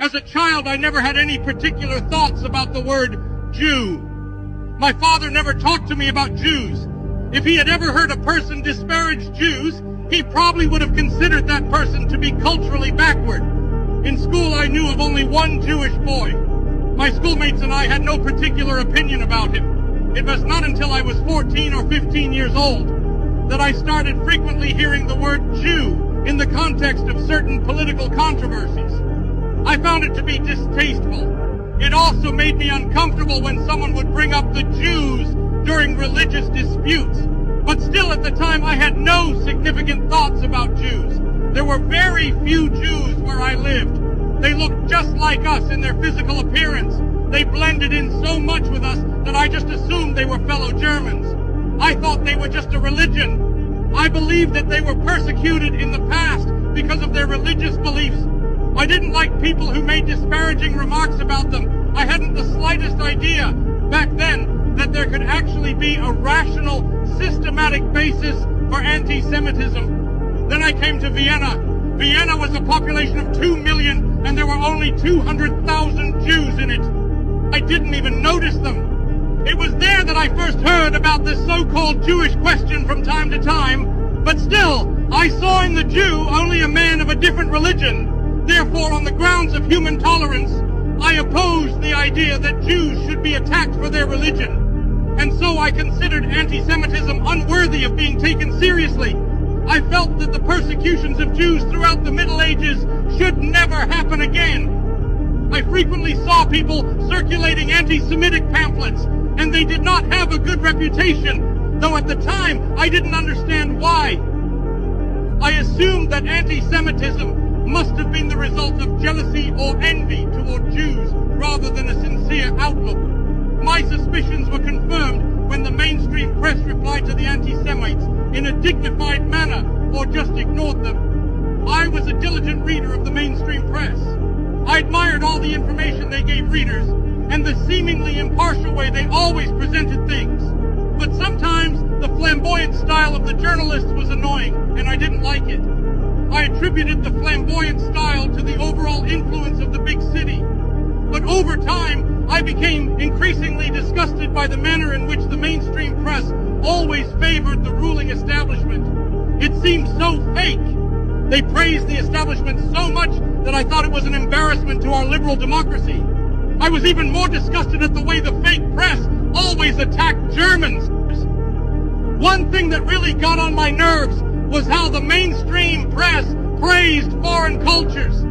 As a child, I never had any particular thoughts about the word Jew. My father never talked to me about Jews. If he had ever heard a person disparage Jews, he probably would have considered that person to be culturally backward. In school, I knew of only one Jewish boy. My schoolmates and I had no particular opinion about him. It was not until I was 14 or 15 years old that I started frequently hearing the word Jew in the context of certain political controversies. I found it to be distasteful. It also made me uncomfortable when someone would bring up the Jews during religious disputes. But still, at the time, I had no significant thoughts about Jews. There were very few Jews where I lived. They looked just like us in their physical appearance. They blended in so much with us that I just assumed they were fellow Germans. I thought they were just a religion. I believed that they were persecuted in the past because of their religious beliefs. I didn't like people who made disparaging remarks about them. I hadn't the slightest idea back then that there could actually be a rational, systematic basis for anti-Semitism. Then I came to Vienna. Vienna was a population of 2 million, and there were only 200,000 Jews in it. I didn't even notice them. It was there that I first heard about this so-called Jewish question from time to time, but still, I saw in the Jew only a man of a different religion. Therefore, on the grounds of human tolerance, I opposed the idea that Jews should be attacked for their religion. And so I considered anti-Semitism unworthy of being taken seriously. I felt that the persecutions of Jews throughout the Middle Ages should never happen again. I frequently saw people circulating anti-Semitic pamphlets, and they did not have a good reputation, though at the time I didn't understand why. I assumed that anti-Semitism must have been the result of jealousy or envy toward Jews rather than a sincere outlook. My suspicions were confirmed when the mainstream press replied to the anti-Semites in a dignified manner or just ignored them. I was a diligent reader of the mainstream press. I admired all the information they gave readers and the seemingly impartial way they always presented things. But sometimes the flamboyant style of the journalists was annoying, and I didn't like it. I attributed the flamboyant style to the overall influence of the big city. But over time, I became increasingly disgusted by the manner in which the mainstream press always favored the ruling establishment. It seemed so fake. They praised the establishment so much that I thought it was an embarrassment to our liberal democracy. I was even more disgusted at the way the fake press always attacked Germans. One thing that really got on my nerves was how the mainstream press praised foreign cultures.